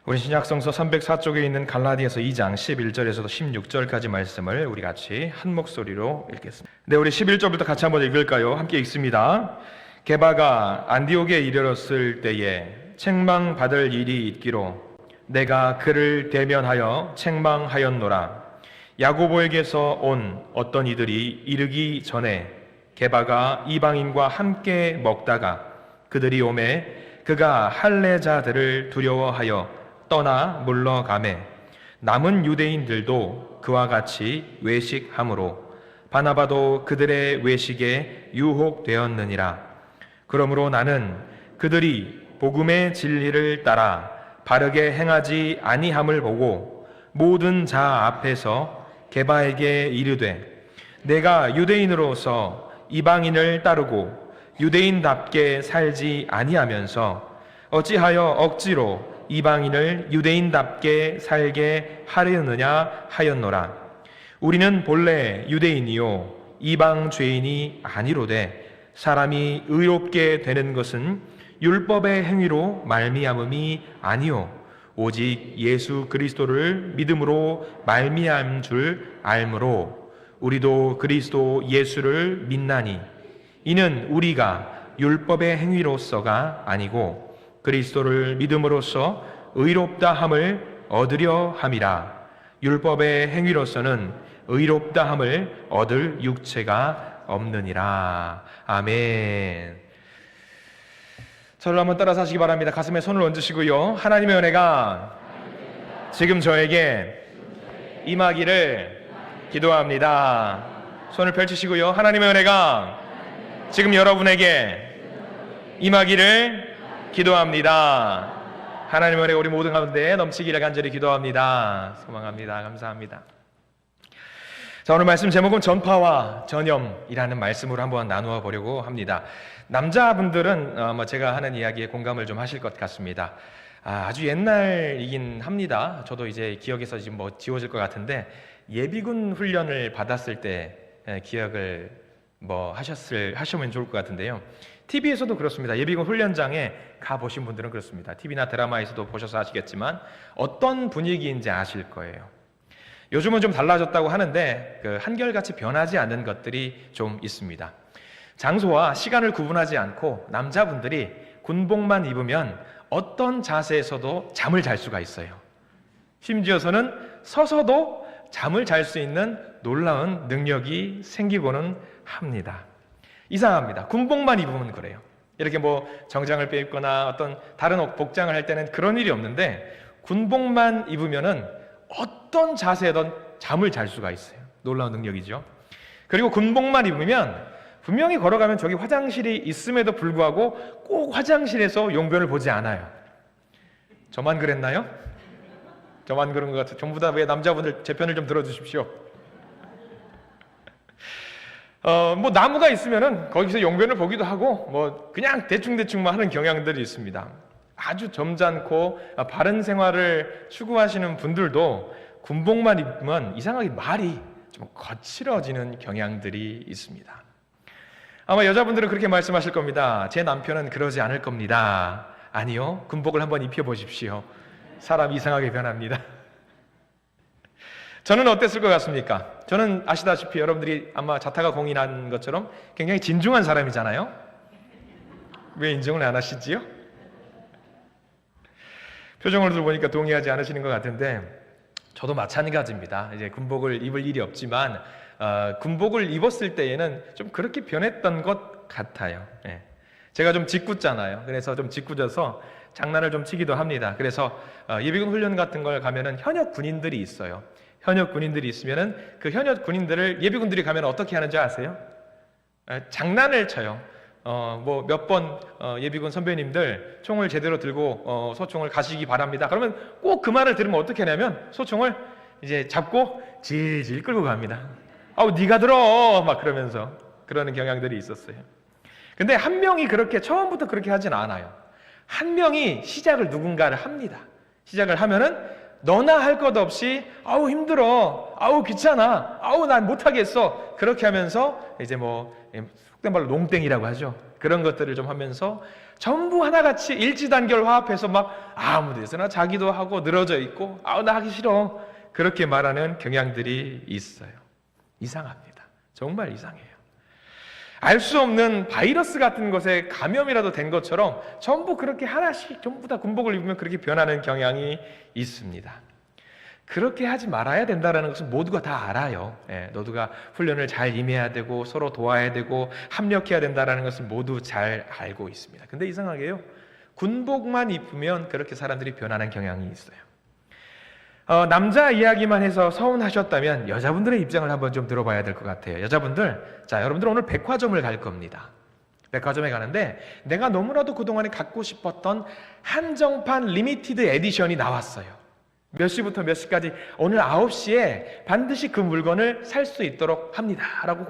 우리 신약성서 304쪽에 있는 갈라디아서 2장 11절에서도 16절까지 말씀을 우리 같이 한 목소리로 읽겠습니다. 네, 우리 11절부터 같이 한번 읽을까요? 함께 읽습니다. 게바가 안디옥에 이르렀을 때에 책망받을 일이 있기로 내가 그를 대면하여 책망하였노라. 야고보에게서 온 어떤 이들이 이르기 전에 게바가 이방인과 함께 먹다가 그들이 오매 그가 할례자들을 두려워하여 떠나 물러가매 남은 유대인들도 그와 같이 외식함으로 바나바도 그들의 외식에 유혹되었느니라. 그러므로 나는 그들이 복음의 진리를 따라 바르게 행하지 아니함을 보고 모든 자 앞에서 게바에게 이르되 내가 유대인으로서 이방인을 따르고 유대인답게 살지 아니하면서 어찌하여 억지로 이방인을 유대인답게 살게 하려느냐 하였노라. 우리는 본래 유대인이요 이방 죄인이 아니로되 사람이 의롭게 되는 것은 율법의 행위로 말미암음이 아니요 오직 예수 그리스도를 믿음으로 말미암은 줄 알므로 우리도 그리스도 예수를 믿나니 이는 우리가 율법의 행위로서가 아니고 그리스도를 믿음으로써 의롭다 함을 얻으려 함이라. 율법의 행위로서는 의롭다 함을 얻을 육체가 없느니라. 아멘. 저를 한번 따라서 하시기 바랍니다. 가슴에 손을 얹으시고요. 하나님의 은혜가 지금 저에게 임하기를 기도합니다. 손을 펼치시고요. 하나님의 은혜가 지금 여러분에게 임하기를 기도합니다. 하나님의 은혜가 우리 모든 가운데 넘치기를 간절히 기도합니다. 소망합니다. 감사합니다. 자, 오늘 말씀 제목은 전파와 전염이라는 말씀으로 한번 나누어 보려고 합니다. 남자분들은 제가 하는 이야기에 공감을 좀 하실 것 같습니다. 아주 옛날이긴 합니다. 저도 이제 기억에서 지금 지워질 것 같은데 예비군 훈련을 받았을 때 기억을 하시면 좋을 것 같은데요. TV에서도 그렇습니다. 예비군 훈련장에 가보신 분들은 그렇습니다. TV나 드라마에서도 보셔서 아시겠지만 어떤 분위기인지 아실 거예요. 요즘은 좀 달라졌다고 하는데 한결같이 변하지 않는 것들이 좀 있습니다. 장소와 시간을 구분하지 않고 남자분들이 군복만 입으면 어떤 자세에서도 잠을 잘 수가 있어요. 심지어서는 서서도 잠을 잘 수 있는 놀라운 능력이 생기고는 합니다. 이상합니다. 군복만 입으면 그래요. 이렇게 정장을 빼입거나 어떤 다른 복장을 할 때는 그런 일이 없는데 군복만 입으면은 어떤 자세든 잠을 잘 수가 있어요. 놀라운 능력이죠. 그리고 군복만 입으면 분명히 걸어가면 저기 화장실이 있음에도 불구하고 꼭 화장실에서 용변을 보지 않아요. 저만 그랬나요? 저만 그런 것 같아요. 전부 다 왜 남자분들 제 편을 좀 들어주십시오. 나무가 있으면은 거기서 용변을 보기도 하고 그냥 대충대충만 하는 경향들이 있습니다. 아주 점잖고 바른 생활을 추구하시는 분들도 군복만 입으면 이상하게 말이 좀 거칠어지는 경향들이 있습니다. 아마 여자분들은 그렇게 말씀하실 겁니다. 제 남편은 그러지 않을 겁니다. 아니요, 군복을 한번 입혀보십시오. 사람 이상하게 변합니다. 저는 어땠을 것 같습니까? 저는 아시다시피 여러분들이 아마 자타가 공인한 것처럼 굉장히 진중한 사람이잖아요. 왜 인정을 안 하시지요? 표정을 보니까 동의하지 않으시는 것 같은데 저도 마찬가지입니다. 이제 군복을 입을 일이 없지만 군복을 입었을 때에는 좀 그렇게 변했던 것 같아요. 제가 좀 짓궂잖아요. 그래서 좀 짓궂어서 장난을 좀 치기도 합니다. 그래서 예비군 훈련 같은 걸 가면은 현역 군인들이 있어요. 현역 군인들이 있으면은 그 현역 군인들을 예비군들이 가면 어떻게 하는지 아세요? 장난을 쳐요. 몇 번 예비군 선배님들 총을 제대로 들고 소총을 가시기 바랍니다. 그러면 꼭 그 말을 들으면 어떻게 하냐면 소총을 이제 잡고 질질 끌고 갑니다. 아우 네가 들어 막 그러면서 그러는 경향들이 있었어요. 근데 한 명이 그렇게 처음부터 그렇게 하진 않아요. 한 명이 시작을 누군가를 합니다. 시작을 하면은 너나 할 것 없이 아우 힘들어, 아우 귀찮아, 아우 난 못하겠어 그렇게 하면서 이제 속된 말로 농땡이라고 하죠. 그런 것들을 좀 하면서 전부 하나같이 일지단결 화합해서 막 아무 데서나 자기도 하고 늘어져 있고 나 하기 싫어 그렇게 말하는 경향들이 있어요. 이상합니다. 정말 이상해요. 알 수 없는 바이러스 같은 것에 감염이라도 된 것처럼 전부 그렇게 하나씩 전부 다 군복을 입으면 그렇게 변하는 경향이 있습니다. 그렇게 하지 말아야 된다는 것은 모두가 다 알아요. 모두가 훈련을 잘 임해야 되고 서로 도와야 되고 합력해야 된다는 것은 모두 잘 알고 있습니다. 근데 이상하게요, 군복만 입으면 그렇게 사람들이 변하는 경향이 있어요. 남자 이야기만 해서 서운하셨다면 여자분들의 입장을 한번 좀 들어봐야 될 것 같아요. 여자분들, 자, 여러분들 오늘 백화점을 갈 겁니다. 백화점에 가는데 내가 너무나도 그동안에 갖고 싶었던 한정판 리미티드 에디션이 나왔어요. 몇 시부터 몇 시까지 오늘 9시에 반드시 그 물건을 살 수 있도록 합니다 라고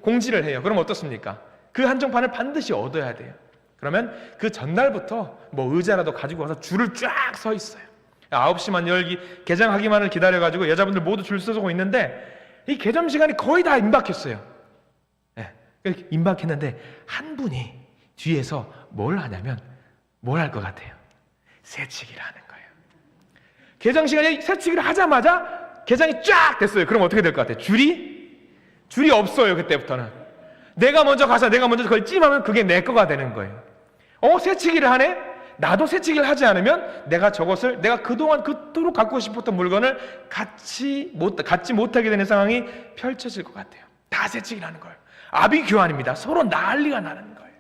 공지를 해요. 그럼 어떻습니까? 그 한정판을 반드시 얻어야 돼요. 그러면 그 전날부터 뭐 의자라도 가지고 와서 줄을 쫙 서 있어요. 9시만 개장하기만을 기다려가지고 여자분들 모두 줄 서고 있는데 이 개점 시간이 거의 다 임박했어요. 임박했는데 한 분이 뒤에서 뭘 하냐면 뭘 할 것 같아요? 새치기를 하는 거예요. 개장 시간에 새치기를 하자마자 개장이 쫙 됐어요. 그럼 어떻게 될 것 같아요? 줄이 없어요. 그때부터는 내가 먼저 가서 내가 먼저 그걸 찜하면 그게 내 거가 되는 거예요. 새치기를 하네? 나도 새치기를 하지 않으면 내가 그동안 그토록 갖고 싶었던 물건을 갖지 못하게 되는 상황이 펼쳐질 것 같아요. 다 새치기를 하는 거예요. 아비규환입니다. 서로 난리가 나는 거예요.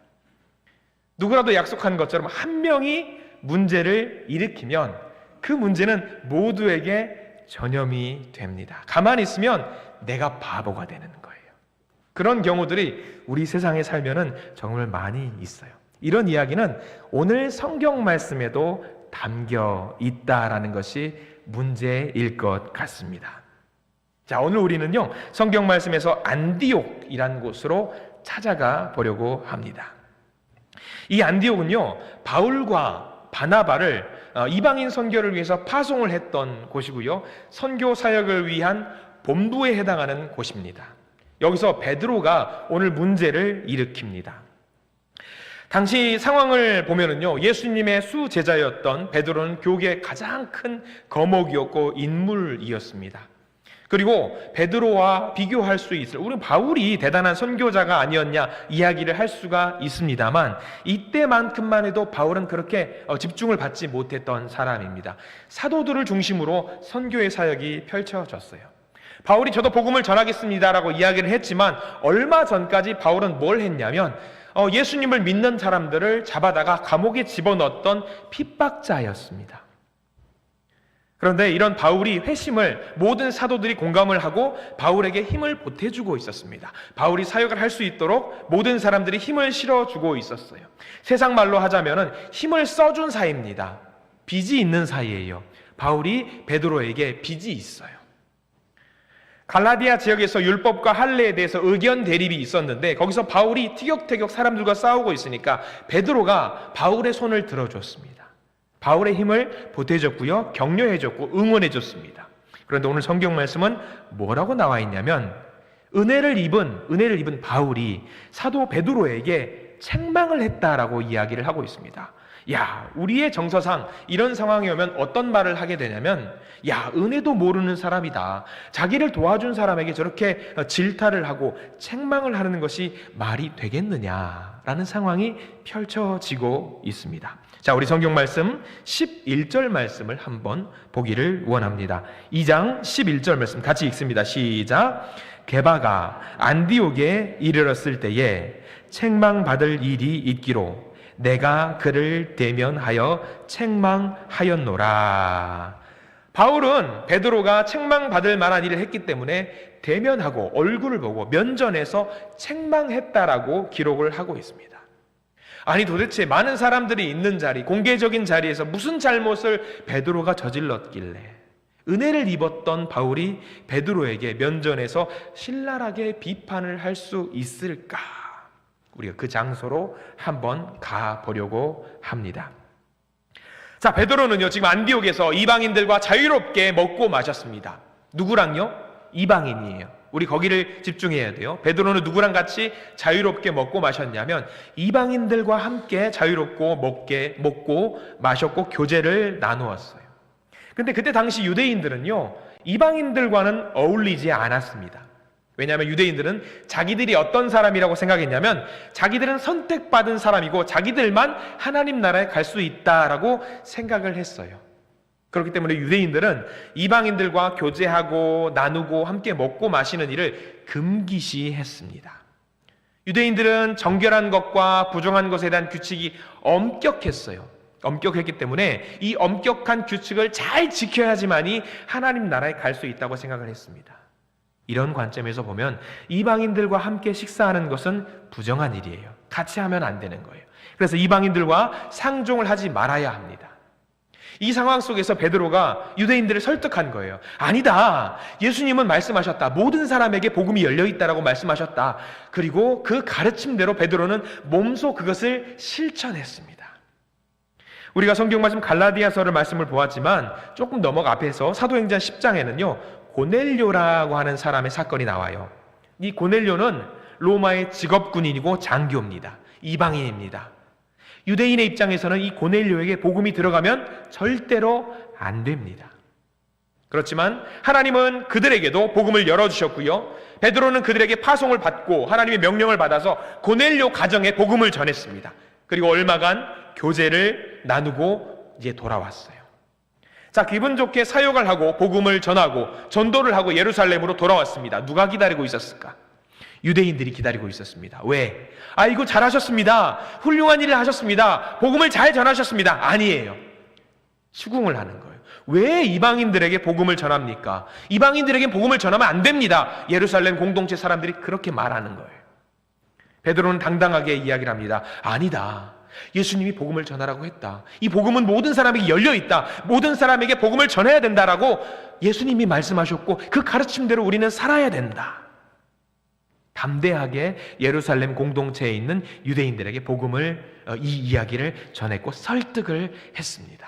누구라도 약속한 것처럼 한 명이 문제를 일으키면 그 문제는 모두에게 전염이 됩니다. 가만히 있으면 내가 바보가 되는 거예요. 그런 경우들이 우리 세상에 살면은 정말 많이 있어요. 이런 이야기는 오늘 성경 말씀에도 담겨 있다라는 것이 문제일 것 같습니다. 자, 오늘 우리는요, 성경 말씀에서 안디옥이라는 곳으로 찾아가 보려고 합니다. 이 안디옥은요, 바울과 바나바를 이방인 선교를 위해서 파송을 했던 곳이고요, 선교 사역을 위한 본부에 해당하는 곳입니다. 여기서 베드로가 오늘 문제를 일으킵니다. 당시 상황을 보면은요, 예수님의 수제자였던 베드로는 교계의 가장 큰 거목이었고 인물이었습니다. 그리고 베드로와 비교할 수 있을, 우리 바울이 대단한 선교자가 아니었냐 이야기를 할 수가 있습니다만 이때만큼만 해도 바울은 그렇게 집중을 받지 못했던 사람입니다. 사도들을 중심으로 선교의 사역이 펼쳐졌어요. 바울이 저도 복음을 전하겠습니다라고 이야기를 했지만 얼마 전까지 바울은 뭘 했냐면 예수님을 믿는 사람들을 잡아다가 감옥에 집어넣었던 핍박자였습니다. 그런데 이런 바울이 회심을 모든 사도들이 공감을 하고 바울에게 힘을 보태주고 있었습니다. 바울이 사역을 할 수 있도록 모든 사람들이 힘을 실어주고 있었어요. 세상 말로 하자면은 힘을 써준 사이입니다. 빚이 있는 사이예요. 바울이 베드로에게 빚이 있어요. 갈라디아 지역에서 율법과 할례에 대해서 의견 대립이 있었는데 거기서 바울이 티격태격 사람들과 싸우고 있으니까 베드로가 바울의 손을 들어줬습니다. 바울의 힘을 보태줬고요, 격려해줬고 응원해줬습니다. 그런데 오늘 성경 말씀은 뭐라고 나와 있냐면 은혜를 입은 바울이 사도 베드로에게 책망을 했다라고 이야기를 하고 있습니다. 야, 우리의 정서상 이런 상황이 오면 어떤 말을 하게 되냐면 야, 은혜도 모르는 사람이다. 자기를 도와준 사람에게 저렇게 질타를 하고 책망을 하는 것이 말이 되겠느냐라는 상황이 펼쳐지고 있습니다. 자, 우리 성경 말씀 11절 말씀을 한번 보기를 원합니다. 2장 11절 말씀 같이 읽습니다. 시작. 게바가 안디옥에 이르렀을 때에 책망받을 일이 있기로 내가 그를 대면하여 책망하였노라. 바울은 베드로가 책망받을 만한 일을 했기 때문에 대면하고 얼굴을 보고 면전에서 책망했다라고 기록을 하고 있습니다. 아니 도대체 많은 사람들이 있는 자리, 공개적인 자리에서 무슨 잘못을 베드로가 저질렀길래 은혜를 입었던 바울이 베드로에게 면전에서 신랄하게 비판을 할 수 있을까? 우리가 그 장소로 한번 가보려고 합니다. 자, 베드로는요 지금 안디옥에서 이방인들과 자유롭게 먹고 마셨습니다. 누구랑요? 이방인이에요. 우리 거기를 집중해야 돼요. 베드로는 누구랑 같이 자유롭게 먹고 마셨냐면 이방인들과 함께 자유롭고 먹고 마셨고 교제를 나누었어요. 근데 그때 당시 유대인들은요, 이방인들과는 어울리지 않았습니다. 왜냐하면 유대인들은 자기들이 어떤 사람이라고 생각했냐면 자기들은 선택받은 사람이고 자기들만 하나님 나라에 갈 수 있다라고 생각을 했어요. 그렇기 때문에 유대인들은 이방인들과 교제하고 나누고 함께 먹고 마시는 일을 금기시했습니다. 유대인들은 정결한 것과 부정한 것에 대한 규칙이 엄격했어요. 엄격했기 때문에 이 엄격한 규칙을 잘 지켜야지만이 하나님 나라에 갈 수 있다고 생각을 했습니다. 이런 관점에서 보면 이방인들과 함께 식사하는 것은 부정한 일이에요. 같이 하면 안 되는 거예요. 그래서 이방인들과 상종을 하지 말아야 합니다. 이 상황 속에서 베드로가 유대인들을 설득한 거예요. 아니다. 예수님은 말씀하셨다. 모든 사람에게 복음이 열려있다라고 말씀하셨다. 그리고 그 가르침대로 베드로는 몸소 그것을 실천했습니다. 우리가 성경 말씀 갈라디아서를 말씀을 보았지만 조금 넘어가 앞에서 사도행전 10장에는요. 고넬료라고 하는 사람의 사건이 나와요. 이 고넬료는 로마의 직업군인이고 장교입니다. 이방인입니다. 유대인의 입장에서는 이 고넬료에게 복음이 들어가면 절대로 안 됩니다. 그렇지만 하나님은 그들에게도 복음을 열어주셨고요. 베드로는 그들에게 파송을 받고 하나님의 명령을 받아서 고넬료 가정에 복음을 전했습니다. 그리고 얼마간 교제를 나누고 이제 돌아왔어요. 자, 기분 좋게 사역을 하고 복음을 전하고 전도를 하고 예루살렘으로 돌아왔습니다. 누가 기다리고 있었을까? 유대인들이 기다리고 있었습니다. 왜? 아이고 잘하셨습니다. 훌륭한 일을 하셨습니다. 복음을 잘 전하셨습니다. 아니에요. 추궁을 하는 거예요. 왜 이방인들에게 복음을 전합니까? 이방인들에게 복음을 전하면 안 됩니다. 예루살렘 공동체 사람들이 그렇게 말하는 거예요. 베드로는 당당하게 이야기를 합니다. 아니다. 예수님이 복음을 전하라고 했다. 이 복음은 모든 사람에게 열려있다. 모든 사람에게 복음을 전해야 된다라고 예수님이 말씀하셨고 그 가르침대로 우리는 살아야 된다. 담대하게 예루살렘 공동체에 있는 유대인들에게 이 이야기를 전했고 설득을 했습니다.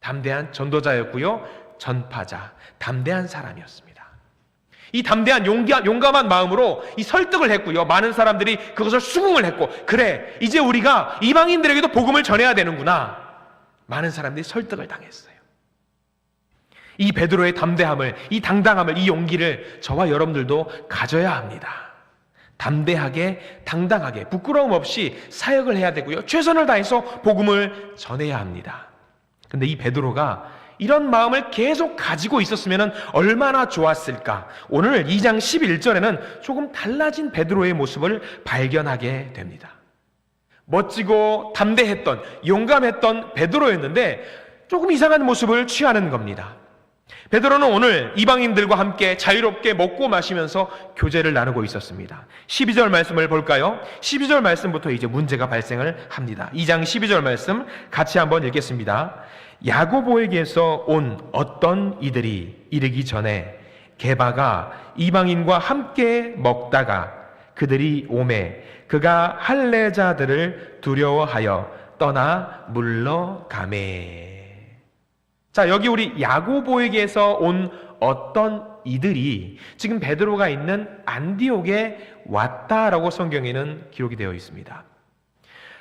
담대한 전도자였고요. 전파자, 담대한 사람이었습니다. 이 담대한 용감한 마음으로 이 설득을 했고요. 많은 사람들이 그것을 수긍을 했고, 그래, 이제 우리가 이방인들에게도 복음을 전해야 되는구나. 많은 사람들이 설득을 당했어요. 이 베드로의 담대함을, 이 당당함을, 이 용기를 저와 여러분들도 가져야 합니다. 담대하게, 당당하게, 부끄러움 없이 사역을 해야 되고요. 최선을 다해서 복음을 전해야 합니다. 근데 이 베드로가 이런 마음을 계속 가지고 있었으면 얼마나 좋았을까. 오늘 2장 11절에는 조금 달라진 베드로의 모습을 발견하게 됩니다. 멋지고 담대했던, 용감했던 베드로였는데 조금 이상한 모습을 취하는 겁니다. 베드로는 오늘 이방인들과 함께 자유롭게 먹고 마시면서 교제를 나누고 있었습니다. 12절 말씀을 볼까요? 12절 말씀부터 이제 문제가 발생을 합니다. 2장 12절 말씀 같이 한번 읽겠습니다. 야고보에게서 온 어떤 이들이 이르기 전에 게바가 이방인과 함께 먹다가 그들이 오매 그가 할례자들을 두려워하여 떠나 물러가매. 자, 여기 우리 야고보에게서 온 어떤 이들이 지금 베드로가 있는 안디옥에 왔다라고 성경에는 기록이 되어 있습니다.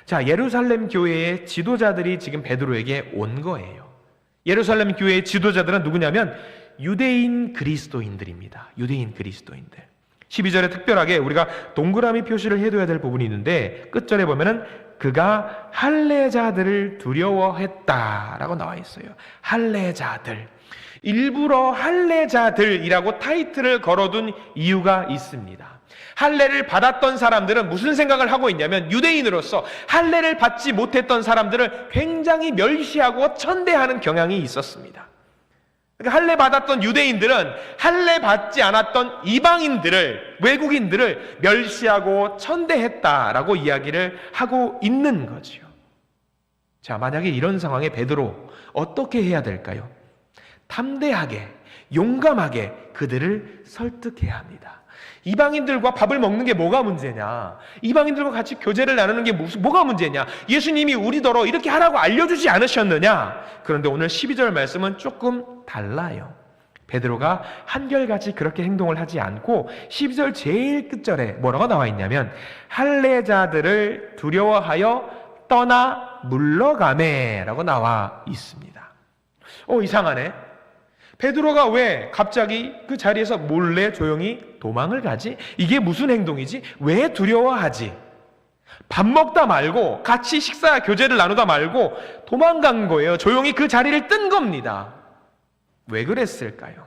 자, 예루살렘 교회의 지도자들이 지금 베드로에게 온 거예요. 예루살렘 교회의 지도자들은 누구냐면 유대인 그리스도인들입니다. 유대인 그리스도인들. 12절에 특별하게 우리가 동그라미 표시를 해둬야 될 부분이 있는데 끝절에 보면은 그가 할례자들을 두려워했다라고 나와 있어요. 할례자들. 일부러 할례자들이라고 타이틀을 걸어둔 이유가 있습니다. 할례를 받았던 사람들은 무슨 생각을 하고 있냐면 유대인으로서 할례를 받지 못했던 사람들을 굉장히 멸시하고 천대하는 경향이 있었습니다. 그러니까 할례 받았던 유대인들은 할례 받지 않았던 이방인들을, 외국인들을 멸시하고 천대했다라고 이야기를 하고 있는 거죠. 자, 만약에 이런 상황에 베드로 어떻게 해야 될까요? 담대하게, 용감하게 그들을 설득해야 합니다. 이방인들과 밥을 먹는 게 뭐가 문제냐? 이방인들과 같이 교제를 나누는 게 뭐가 문제냐? 예수님이 우리더러 이렇게 하라고 알려주지 않으셨느냐? 그런데 오늘 12절 말씀은 조금 달라요. 베드로가 한결같이 그렇게 행동을 하지 않고 12절 제일 끝절에 뭐라고 나와 있냐면 할례자들을 두려워하여 떠나 물러가매 라고 나와 있습니다. 이상하네. 베드로가 왜 갑자기 그 자리에서 몰래 조용히 도망을 가지? 이게 무슨 행동이지? 왜 두려워하지? 밥 먹다 말고 같이 식사 교제를 나누다 말고 도망간 거예요. 조용히 그 자리를 뜬 겁니다. 왜 그랬을까요?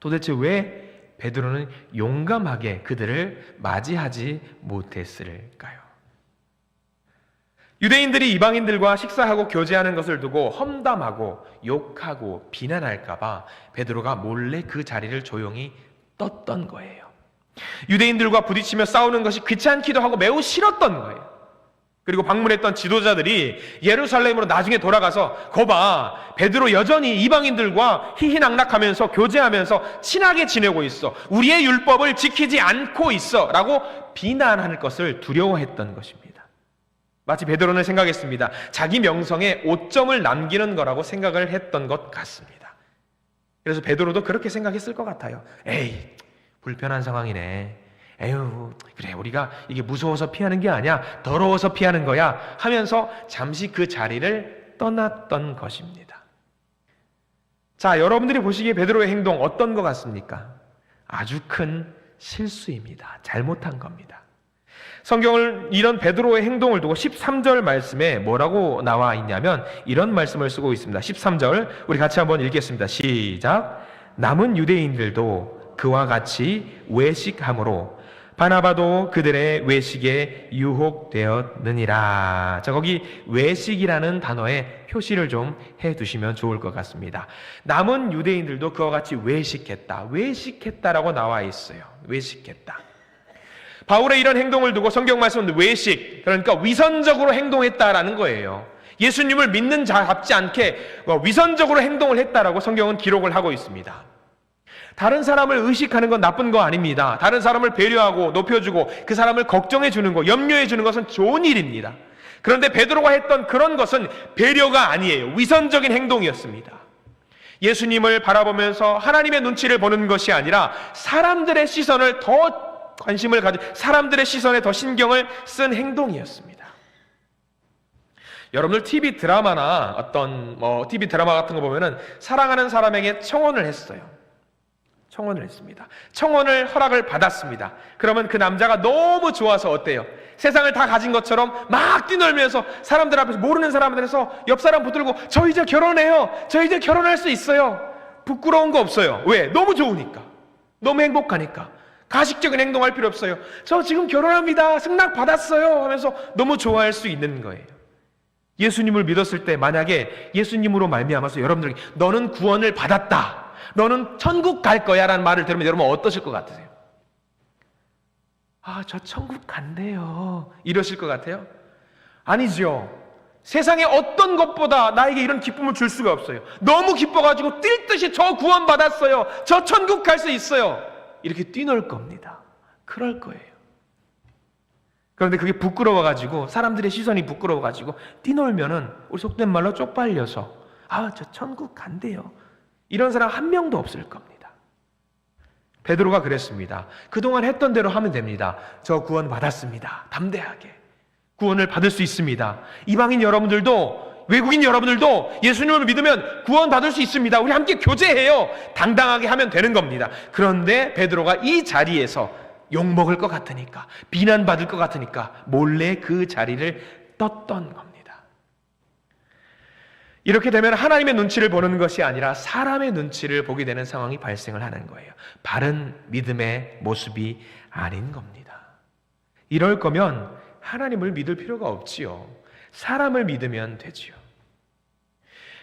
도대체 왜 베드로는 용감하게 그들을 맞이하지 못했을까요? 유대인들이 이방인들과 식사하고 교제하는 것을 두고 험담하고 욕하고 비난할까 봐 베드로가 몰래 그 자리를 조용히 떴던 거예요. 유대인들과 부딪히며 싸우는 것이 귀찮기도 하고 매우 싫었던 거예요. 그리고 방문했던 지도자들이 예루살렘으로 나중에 돌아가서 거봐, 베드로 여전히 이방인들과 희희낙낙하면서 교제하면서 친하게 지내고 있어, 우리의 율법을 지키지 않고 있어 라고 비난하는 것을 두려워했던 것입니다. 마치 베드로는 생각했습니다. 자기 명성에 오점을 남기는 거라고 생각을 했던 것 같습니다. 그래서 베드로도 그렇게 생각했을 것 같아요. 에이, 불편한 상황이네. 에휴, 그래, 우리가 이게 무서워서 피하는 게 아니야, 더러워서 피하는 거야 하면서 잠시 그 자리를 떠났던 것입니다. 자, 여러분들이 보시기에 베드로의 행동 어떤 것 같습니까? 아주 큰 실수입니다. 잘못한 겁니다. 성경을 이런 베드로의 행동을 두고 13절 말씀에 뭐라고 나와 있냐면 이런 말씀을 쓰고 있습니다. 13절 우리 같이 한번 읽겠습니다. 시작. 남은 유대인들도 그와 같이 외식함으로 바나바도 그들의 외식에 유혹되었느니라. 자, 거기 외식이라는 단어에 표시를 좀 해두시면 좋을 것 같습니다. 남은 유대인들도 그와 같이 외식했다. 외식했다라고 나와 있어요. 외식했다. 바울의 이런 행동을 두고 성경 말씀은 외식, 그러니까 위선적으로 행동했다라는 거예요. 예수님을 믿는 자답지 않게 위선적으로 행동을 했다라고 성경은 기록을 하고 있습니다. 다른 사람을 의식하는 건 나쁜 거 아닙니다. 다른 사람을 배려하고 높여주고 그 사람을 걱정해 주는 거, 염려해 주는 것은 좋은 일입니다. 그런데 베드로가 했던 그런 것은 배려가 아니에요. 위선적인 행동이었습니다. 예수님을 바라보면서 하나님의 눈치를 보는 것이 아니라 사람들의 시선을 더 관심을 가진, 사람들의 시선에 더 신경을 쓴 행동이었습니다. 여러분들 TV 드라마나 어떤 TV 드라마 같은 거 보면은 사랑하는 사람에게 청혼을 했어요. 청혼을 했습니다. 청혼을 허락을 받았습니다. 그러면 그 남자가 너무 좋아서 어때요? 세상을 다 가진 것처럼 막 뛰놀면서 사람들 앞에서, 모르는 사람들에서 옆 사람 붙들고 저 이제 결혼해요. 저 이제 결혼할 수 있어요. 부끄러운 거 없어요. 왜? 너무 좋으니까. 너무 행복하니까. 가식적인 행동할 필요 없어요. 저 지금 결혼합니다. 승낙 받았어요. 하면서 너무 좋아할 수 있는 거예요. 예수님을 믿었을 때 만약에 예수님으로 말미암아서 여러분들에게 너는 구원을 받았다, 너는 천국 갈 거야 라는 말을 들으면 여러분 어떠실 것 같으세요? 아, 저 천국 간대요 이러실 것 같아요? 아니죠. 세상에 어떤 것보다 나에게 이런 기쁨을 줄 수가 없어요. 너무 기뻐가지고 뛸 듯이 저 구원 받았어요, 저 천국 갈 수 있어요, 이렇게 뛰놀 겁니다. 그럴 거예요. 그런데 그게 부끄러워가지고, 사람들의 시선이 부끄러워가지고 뛰놀면은 우리 속된 말로 쪽팔려서 아, 저 천국 간대요, 이런 사람 한 명도 없을 겁니다. 베드로가 그랬습니다. 그동안 했던 대로 하면 됩니다. 저 구원 받았습니다. 담대하게 구원을 받을 수 있습니다. 이방인 여러분들도, 외국인 여러분들도 예수님을 믿으면 구원 받을 수 있습니다. 우리 함께 교제해요. 당당하게 하면 되는 겁니다. 그런데 베드로가 이 자리에서 욕먹을 것 같으니까, 비난받을 것 같으니까 몰래 그 자리를 떴던 겁니다. 이렇게 되면 하나님의 눈치를 보는 것이 아니라 사람의 눈치를 보게 되는 상황이 발생을 하는 거예요. 바른 믿음의 모습이 아닌 겁니다. 이럴 거면 하나님을 믿을 필요가 없지요. 사람을 믿으면 되지요.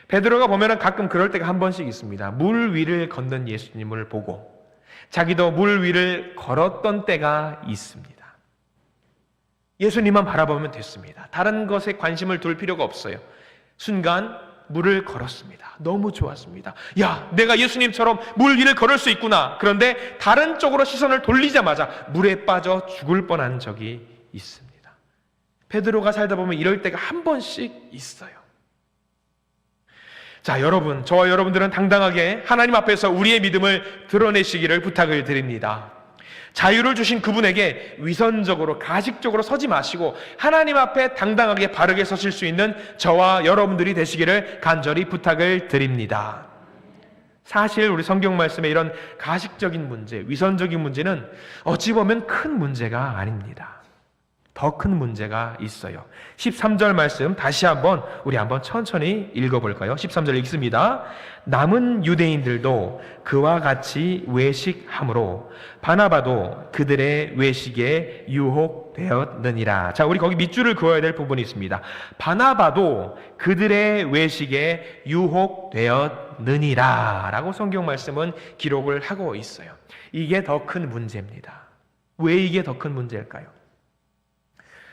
베드로가 보면은 가끔 그럴 때가 한 번씩 있습니다. 물 위를 걷는 예수님을 보고 자기도 물 위를 걸었던 때가 있습니다. 예수님만 바라보면 됐습니다. 다른 것에 관심을 둘 필요가 없어요. 순간 물을 걸었습니다. 너무 좋았습니다. 야, 내가 예수님처럼 물 위를 걸을 수 있구나. 그런데 다른 쪽으로 시선을 돌리자마자 물에 빠져 죽을 뻔한 적이 있습니다. 베드로가 살다 보면 이럴 때가 한 번씩 있어요. 자, 여러분, 저와 여러분들은 당당하게 하나님 앞에서 우리의 믿음을 드러내시기를 부탁을 드립니다. 자유를 주신 그분에게 위선적으로 가식적으로 서지 마시고 하나님 앞에 당당하게 바르게 서실 수 있는 저와 여러분들이 되시기를 간절히 부탁을 드립니다. 사실 우리 성경 말씀에 이런 가식적인 문제, 위선적인 문제는 어찌 보면 큰 문제가 아닙니다. 더 큰 문제가 있어요. 13절 말씀 다시 한번 우리 한번 천천히 읽어볼까요? 13절 읽습니다. 남은 유대인들도 그와 같이 외식함으로 바나바도 그들의 외식에 유혹되었느니라. 자, 우리 거기 밑줄을 그어야 될 부분이 있습니다. 바나바도 그들의 외식에 유혹되었느니라 라고 성경 말씀은 기록을 하고 있어요. 이게 더 큰 문제입니다. 왜 이게 더 큰 문제일까요?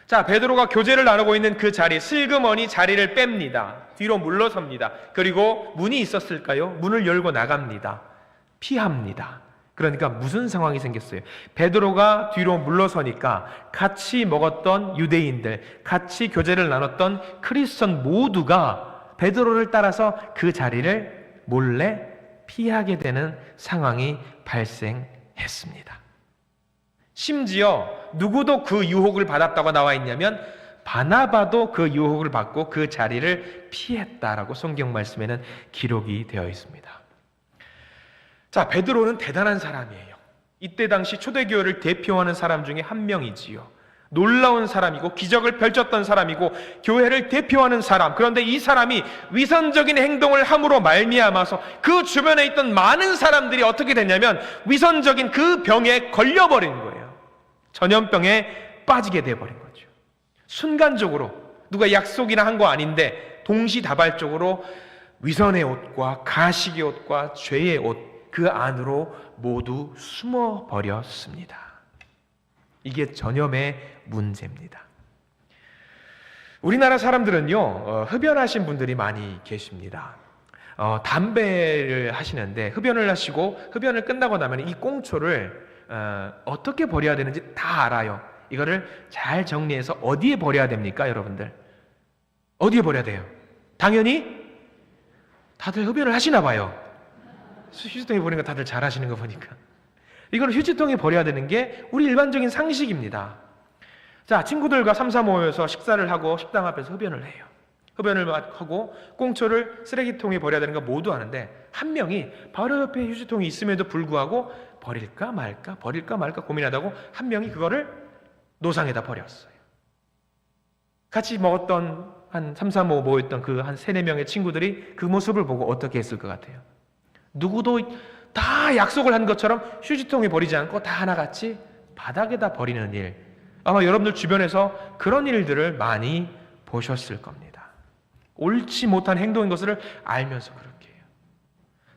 자, 베드로가 교제를 나누고 있는 그 자리, 슬그머니 자리를 뺍니다. 뒤로 물러섭니다. 그리고 문이 있었을까요? 문을 열고 나갑니다. 피합니다. 그러니까 무슨 상황이 생겼어요? 베드로가 뒤로 물러서니까 같이 먹었던 유대인들, 같이 교제를 나눴던 크리스천 모두가 베드로를 따라서 그 자리를 몰래 피하게 되는 상황이 발생했습니다. 심지어 누구도 그 유혹을 받았다고 나와 있냐면 바나바도 그 유혹을 받고 그 자리를 피했다라고 성경 말씀에는 기록이 되어 있습니다. 자, 베드로는 대단한 사람이에요. 이때 당시 초대교회를 대표하는 사람 중에 한 명이지요. 놀라운 사람이고 기적을 펼쳤던 사람이고 교회를 대표하는 사람. 그런데 이 사람이 위선적인 행동을 함으로 말미암아서 그 주변에 있던 많은 사람들이 어떻게 됐냐면 위선적인 그 병에 걸려버린 거예요. 전염병에 빠지게 돼버린 거죠. 순간적으로 누가 약속이나 한 거 아닌데 동시다발적으로 위선의 옷과 가식의 옷과 죄의 옷 그 안으로 모두 숨어버렸습니다. 이게 전염의 문제입니다. 우리나라 사람들은요, 흡연하신 분들이 많이 계십니다. 담배를 하시는데 흡연을 하시고 흡연을 끝나고 나면 이 꽁초를 어떻게 버려야 되는지 다 알아요. 이거를 잘 정리해서 어디에 버려야 됩니까, 여러분들? 어디에 버려야 돼요? 당연히 다들 흡연을 하시나 봐요. 휴지통에 버리는 거 다들 잘 하시는 거 보니까. 이걸 휴지통에 버려야 되는 게 우리 일반적인 상식입니다. 자, 친구들과 3-4 모여서 식사를 하고 식당 앞에서 흡연을 해요. 흡연을 하고 꽁초를 쓰레기통에 버려야 되는 거 모두 아는데 한 명이 바로 옆에 휴지통이 있음에도 불구하고 버릴까 말까 고민하다고 한 명이 그거를 노상에다 버렸어요. 같이 먹었던 한 3-4 모였던 그 한 3-4명의 친구들이 그 모습을 보고 어떻게 했을 것 같아요? 누구도 다 약속을 한 것처럼 휴지통에 버리지 않고 다 하나같이 바닥에다 버리는 일, 아마 여러분들 주변에서 그런 일들을 많이 보셨을 겁니다. 옳지 못한 행동인 것을 알면서 그렇게 해요.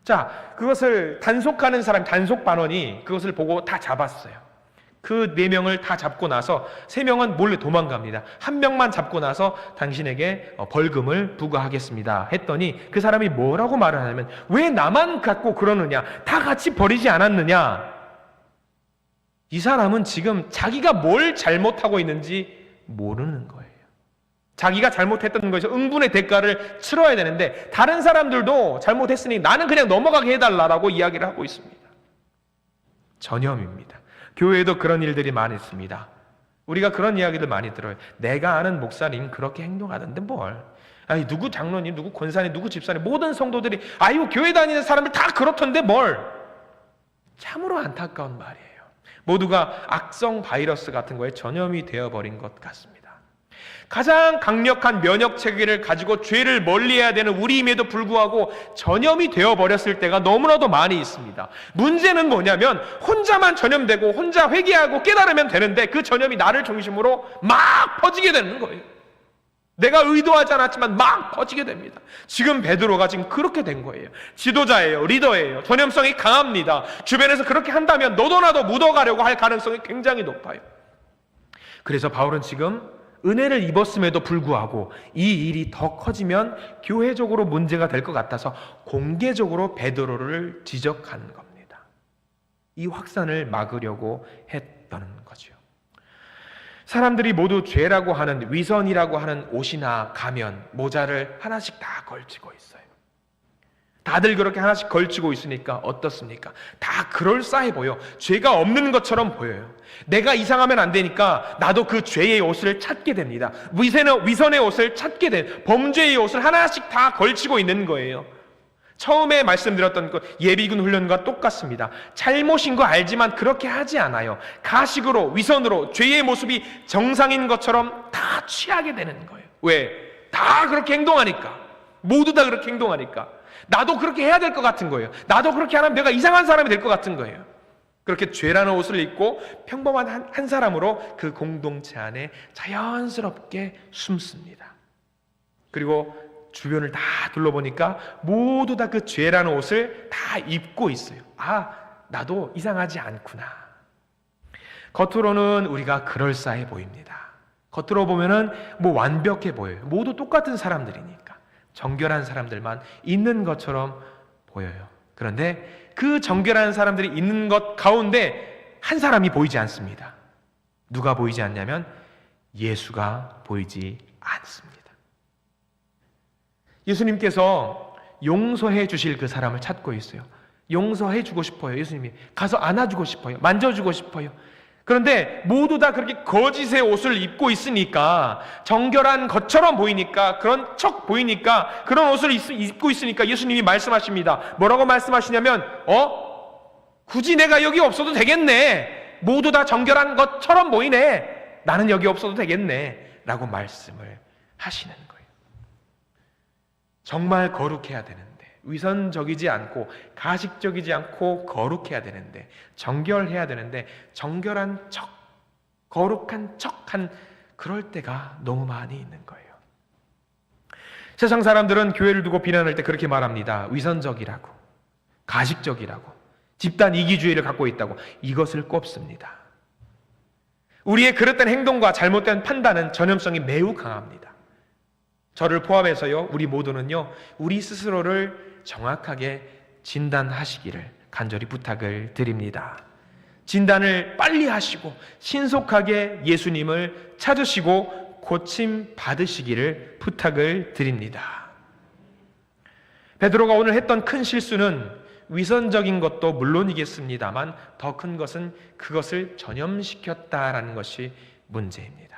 자, 그것을 단속하는 사람, 단속반원이 그것을 보고 다 잡았어요. 그 4명을 다 잡고 나서 3명은 몰래 도망갑니다. 1명만 잡고 나서 당신에게 벌금을 부과하겠습니다 했더니 그 사람이 뭐라고 말을 하냐면 왜 나만 갖고 그러느냐, 다 같이 버리지 않았느냐. 이 사람은 지금 자기가 뭘 잘못하고 있는지 모르는 거예요. 자기가 잘못했던 것에서 응분의 대가를 치러야 되는데 다른 사람들도 잘못했으니 나는 그냥 넘어가게 해달라고 이야기를 하고 있습니다. 전염입니다. 교회에도 그런 일들이 많이 있습니다. 우리가 그런 이야기들 많이 들어요. 내가 아는 목사님 그렇게 행동하던데 뭘. 아니, 누구 장로님, 누구 권사님, 누구 집사님, 모든 성도들이 아유 교회 다니는 사람들 다 그렇던데 뭘. 참으로 안타까운 말이에요. 모두가 악성 바이러스 같은 거에 전염이 되어버린 것 같습니다. 가장 강력한 면역 체계를 가지고 죄를 멀리해야 되는 우리임에도 불구하고 전염이 되어버렸을 때가 너무나도 많이 있습니다. 문제는 뭐냐면 혼자만 전염되고 혼자 회개하고 깨달으면 되는데 그 전염이 나를 중심으로 막 퍼지게 되는 거예요. 내가 의도하지 않았지만 막 퍼지게 됩니다. 지금 베드로가 지금 그렇게 된 거예요. 지도자예요. 리더예요. 전염성이 강합니다. 주변에서 그렇게 한다면 너도 나도 묻어가려고 할 가능성이 굉장히 높아요. 그래서 바울은 지금 은혜를 입었음에도 불구하고 이 일이 더 커지면 교회적으로 문제가 될 것 같아서 공개적으로 베드로를 지적하는 겁니다. 이 확산을 막으려고 했던 거죠. 사람들이 모두 죄라고 하는, 위선이라고 하는 옷이나 가면, 모자를 하나씩 다 걸치고 있어요. 다들 그렇게 하나씩 걸치고 있으니까 어떻습니까? 다 그럴싸해 보여. 죄가 없는 것처럼 보여요. 내가 이상하면 안 되니까 나도 그 죄의 옷을 찾게 됩니다. 위선의 옷을 찾게 돼. 범죄의 옷을 하나씩 다 걸치고 있는 거예요. 처음에 말씀드렸던 그 예비군 훈련과 똑같습니다. 잘못인 거 알지만 그렇게 하지 않아요. 가식으로, 위선으로, 죄의 모습이 정상인 것처럼 다 취하게 되는 거예요. 왜? 다 그렇게 행동하니까. 모두 다 그렇게 행동하니까. 나도 그렇게 해야 될 것 같은 거예요. 나도 그렇게 안 하면 내가 이상한 사람이 될 것 같은 거예요. 그렇게 죄라는 옷을 입고 평범한 한 사람으로 그 공동체 안에 자연스럽게 숨습니다. 그리고 주변을 다 둘러보니까 모두 다 그 죄라는 옷을 다 입고 있어요. 아, 나도 이상하지 않구나. 겉으로는 우리가 그럴싸해 보입니다. 겉으로 보면은 뭐 완벽해 보여요. 모두 똑같은 사람들이니까. 정결한 사람들만 있는 것처럼 보여요. 그런데 그 정결한 사람들이 있는 것 가운데 한 사람이 보이지 않습니다. 누가 보이지 않냐면 예수가 보이지 않습니다. 예수님께서 용서해 주실 그 사람을 찾고 있어요. 용서해 주고 싶어요. 예수님이 가서 안아주고 싶어요. 만져주고 싶어요. 그런데 모두 다 그렇게 거짓의 옷을 입고 있으니까, 정결한 것처럼 보이니까, 그런 척 보이니까, 그런 옷을 입고 있으니까 예수님이 말씀하십니다. 뭐라고 말씀하시냐면 굳이 내가 여기 없어도 되겠네. 모두 다 정결한 것처럼 보이네. 나는 여기 없어도 되겠네. 라고 말씀을 하시는 거예요. 정말 거룩해야 되는데, 위선적이지 않고 가식적이지 않고 거룩해야 되는데, 정결해야 되는데 정결한 척, 거룩한 척한 그럴 때가 너무 많이 있는 거예요. 세상 사람들은 교회를 두고 비난할 때 그렇게 말합니다. 위선적이라고, 가식적이라고, 집단 이기주의를 갖고 있다고. 이것을 꼽습니다. 우리의 그릇된 행동과 잘못된 판단은 전염성이 매우 강합니다. 저를 포함해서요, 우리 모두는요, 우리 스스로를 정확하게 진단하시기를 간절히 부탁을 드립니다. 진단을 빨리 하시고 신속하게 예수님을 찾으시고 고침 받으시기를 부탁을 드립니다. 베드로가 오늘 했던 큰 실수는 위선적인 것도 물론이겠습니다만 더 큰 것은 그것을 전염시켰다라는 것이 문제입니다.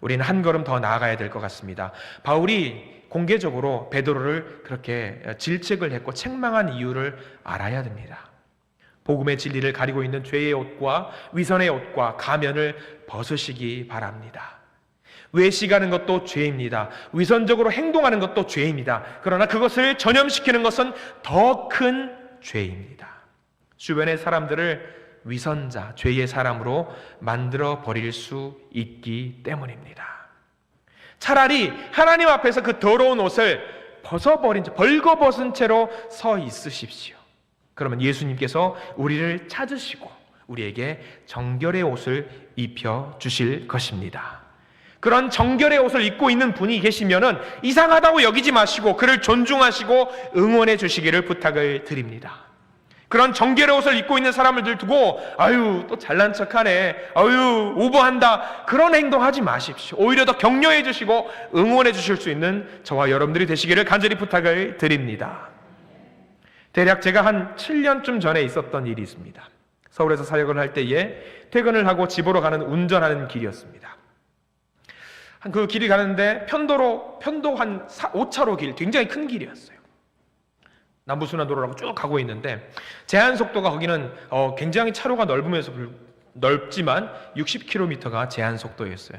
우리는 한 걸음 더 나아가야 될 것 같습니다. 바울이 공개적으로 베드로를 그렇게 질책을 했고 책망한 이유를 알아야 됩니다. 복음의 진리를 가리고 있는 죄의 옷과 위선의 옷과 가면을 벗으시기 바랍니다. 외식하는 것도 죄입니다. 위선적으로 행동하는 것도 죄입니다. 그러나 그것을 전염시키는 것은 더 큰 죄입니다. 주변의 사람들을 위선자, 죄의 사람으로 만들어 버릴 수 있기 때문입니다. 차라리 하나님 앞에서 그 더러운 옷을 벗어버린 채, 벌거벗은 채로 서 있으십시오. 그러면 예수님께서 우리를 찾으시고 우리에게 정결의 옷을 입혀 주실 것입니다. 그런 정결의 옷을 입고 있는 분이 계시면은 이상하다고 여기지 마시고 그를 존중하시고 응원해 주시기를 부탁을 드립니다. 그런 정결의 옷을 입고 있는 사람을 두고 아유 또 잘난 척하네, 아유 오버한다, 그런 행동하지 마십시오. 오히려 더 격려해 주시고 응원해 주실 수 있는 저와 여러분들이 되시기를 간절히 부탁을 드립니다. 대략 제가 한 7년쯤 전에 있었던 일이 있습니다. 서울에서 사역을 할 때에 퇴근을 하고 집으로 가는 운전하는 길이었습니다. 그 길이 가는데 편도 한 5차로 길, 굉장히 큰 길이었어요. 남부순환도로라고 쭉 가고 있는데 제한 속도가 거기는 굉장히 차로가 넓지만 60km가 제한 속도였어요.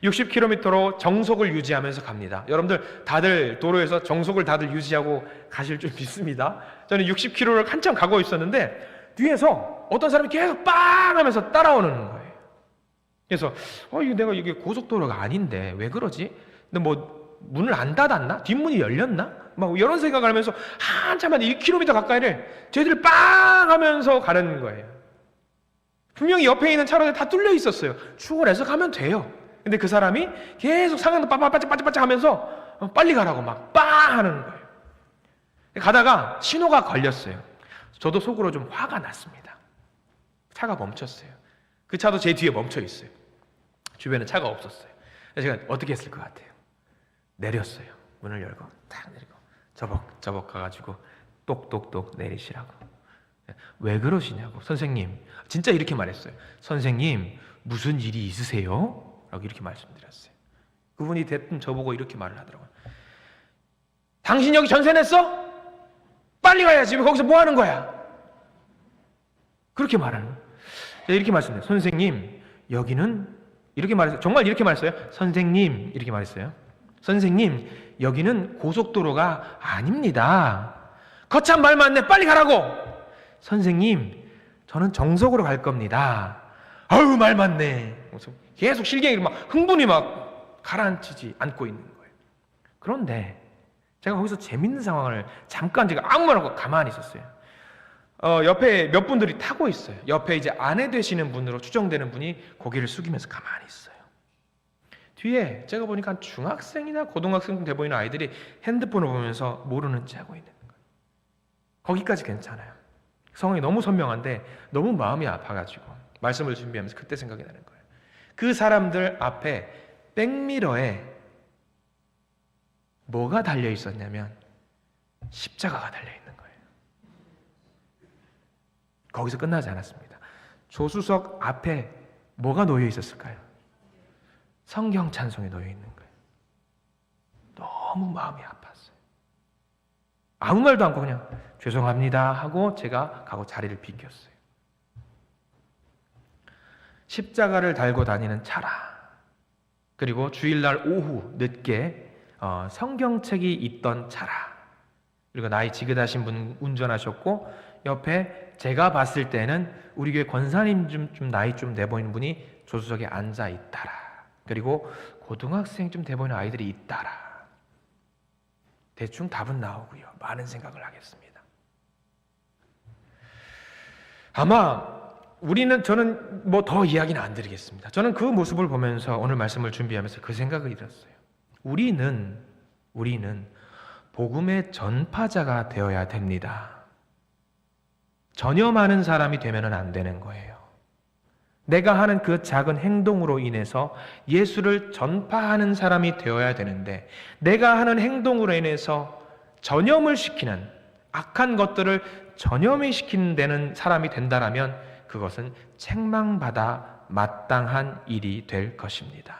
60km로 정속을 유지하면서 갑니다. 여러분들 다들 도로에서 정속을 다들 유지하고 가실 줄 믿습니다. 저는 60km를 한참 가고 있었는데 뒤에서 어떤 사람이 계속 빵 하면서 따라오는 거예요. 그래서 이게 고속도로가 아닌데 왜 그러지? 근데 뭐 문을 안 닫았나? 뒷문이 열렸나? 막 이런 생각을 하면서 한참 한 1km 가까이를 쟤들이 빵 하면서 가는 거예요. 분명히 옆에 있는 차로에 다 뚫려 있었어요. 추월해서 가면 돼요. 근데 그 사람이 계속 상한도 빠빠빠짝빠짝 하면서 빨리 가라고 막 빵 하는 거예요. 가다가 신호가 걸렸어요. 저도 속으로 좀 화가 났습니다. 차가 멈췄어요. 그 차도 제 뒤에 멈춰 있어요. 주변에 차가 없었어요. 제가 어떻게 했을 것 같아요? 내렸어요. 문을 열고 딱 내리고 저벅저벅 가가지고 똑똑똑 내리시라고. 왜 그러시냐고. 선생님, 진짜 이렇게 말했어요. 선생님, 무슨 일이 있으세요? 라고 이렇게 말씀드렸어요. 그분이 대뜸 저보고 이렇게 말을 하더라고요. 당신 여기 전세 냈어? 빨리 가야지. 왜 거기서 뭐 하는 거야? 그렇게 말하는 거예요. 이렇게 말씀드려요. 선생님, 여기는 이렇게 말했어요. 정말 이렇게 말했어요. 선생님, 이렇게 말했어요. 선생님, 여기는 고속도로가 아닙니다. 거참 말 많네. 빨리 가라고. 선생님, 저는 정석으로 갈 겁니다. 아유, 말 많네. 계속 실갱이를 막 흥분이 막 가라앉히지 않고 있는 거예요. 그런데 제가 거기서 재밌는 상황을 잠깐 제가 아무 말 없고 가만히 있었어요. 옆에 몇 분들이 타고 있어요. 옆에 이제 아내 되시는 분으로 추정되는 분이 고개를 숙이면서 가만히 있어요. 뒤에 제가 보니까 한 중학생이나 고등학생 돼 보이는 아이들이 핸드폰을 보면서 모르는 체 하고 있는 거예요. 거기까지 괜찮아요. 상황이 너무 선명한데 너무 마음이 아파가지고 말씀을 준비하면서 그때 생각이 나는 거예요. 그 사람들 앞에 백미러에 뭐가 달려 있었냐면 십자가가 달려 있는 거예요. 거기서 끝나지 않았습니다. 조수석 앞에 뭐가 놓여 있었을까요? 성경 찬송이 놓여 있는 거예요. 너무 마음이 아팠어요. 아무 말도 않고 그냥 죄송합니다 하고 제가 가고 자리를 비켰어요. 십자가를 달고 다니는 차라. 그리고 주일날 오후 늦게 성경책이 있던 차라. 그리고 나이 지긋하신 분 운전하셨고 옆에 제가 봤을 때는 우리 교회 권사님 좀 나이 좀 돼 보이는 분이 조수석에 앉아 있다라. 그리고 고등학생 좀 돼 보이는 아이들이 있다라. 대충 답은 나오고요. 많은 생각을 하겠습니다. 아마 저는 뭐 더 이야기는 안 드리겠습니다. 저는 그 모습을 보면서 오늘 말씀을 준비하면서 그 생각을 들었어요. 우리는 복음의 전파자가 되어야 됩니다. 전염하는 사람이 되면 안 되는 거예요. 내가 하는 그 작은 행동으로 인해서 예수를 전파하는 사람이 되어야 되는데 내가 하는 행동으로 인해서 전염을 시키는 악한 것들을 전염이 시키는 데는 사람이 된다라면 그것은 책망받아 마땅한 일이 될 것입니다.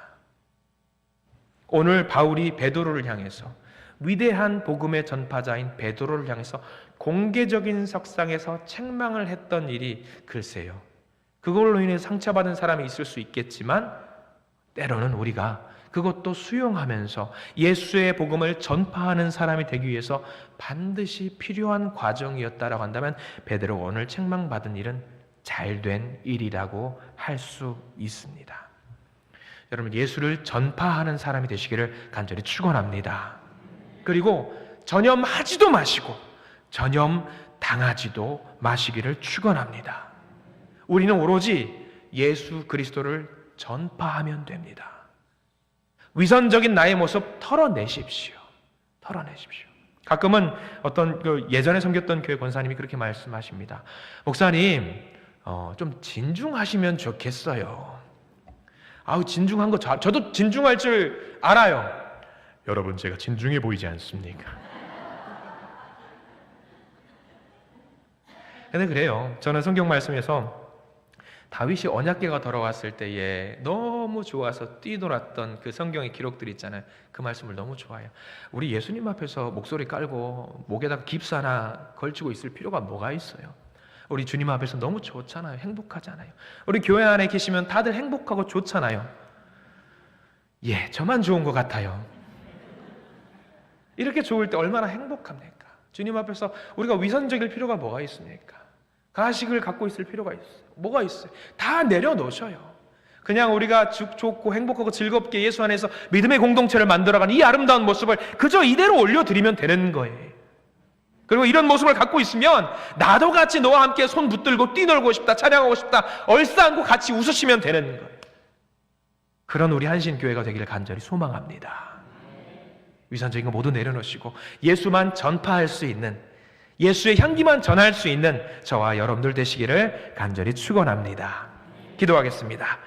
오늘 바울이 베드로를 향해서 위대한 복음의 전파자인 베드로를 향해서 공개적인 석상에서 책망을 했던 일이 글쎄요. 그걸로 인해 상처받은 사람이 있을 수 있겠지만 때로는 우리가 그것도 수용하면서 예수의 복음을 전파하는 사람이 되기 위해서 반드시 필요한 과정이었다라고 한다면 베드로가 오늘 책망받은 일은 잘된 일이라고 할 수 있습니다. 여러분, 예수를 전파하는 사람이 되시기를 간절히 축원합니다. 그리고 전염하지도 마시고 전염당하지도 마시기를 축원합니다. 우리는 오로지 예수 그리스도를 전파하면 됩니다. 위선적인 나의 모습 털어내십시오. 가끔은 어떤 예전에 섬겼던 교회 권사님이 그렇게 말씀하십니다. 목사님, 좀 진중하시면 좋겠어요. 진중한 거 저도 진중할 줄 알아요. 여러분, 제가 진중해 보이지 않습니까? 근데 그래요. 저는 성경 말씀에서 다윗이 언약궤가 돌아왔을 때에 너무 좋아서 뛰놀았던 그 성경의 기록들이 있잖아요. 그 말씀을 너무 좋아해요. 우리 예수님 앞에서 목소리 깔고 목에다가 깁스 하나 걸치고 있을 필요가 뭐가 있어요? 우리 주님 앞에서 너무 좋잖아요. 행복하잖아요. 우리 교회 안에 계시면 다들 행복하고 좋잖아요. 예, 저만 좋은 것 같아요. 이렇게 좋을 때 얼마나 행복합니까? 주님 앞에서 우리가 위선적일 필요가 뭐가 있습니까? 가식을 갖고 있을 필요가 있어요. 뭐가 있어요? 다 내려놓으셔요. 그냥 우리가 좋고 행복하고 즐겁게 예수 안에서 믿음의 공동체를 만들어가는 이 아름다운 모습을 그저 이대로 올려드리면 되는 거예요. 그리고 이런 모습을 갖고 있으면 나도 같이 너와 함께 손 붙들고 뛰놀고 싶다, 찬양하고 싶다, 얼싸안고 같이 웃으시면 되는 거예요. 그런 우리 한신교회가 되기를 간절히 소망합니다. 위선적인 거 모두 내려놓으시고 예수만 전파할 수 있는, 예수의 향기만 전할 수 있는 저와 여러분들 되시기를 간절히 축원합니다. 기도하겠습니다.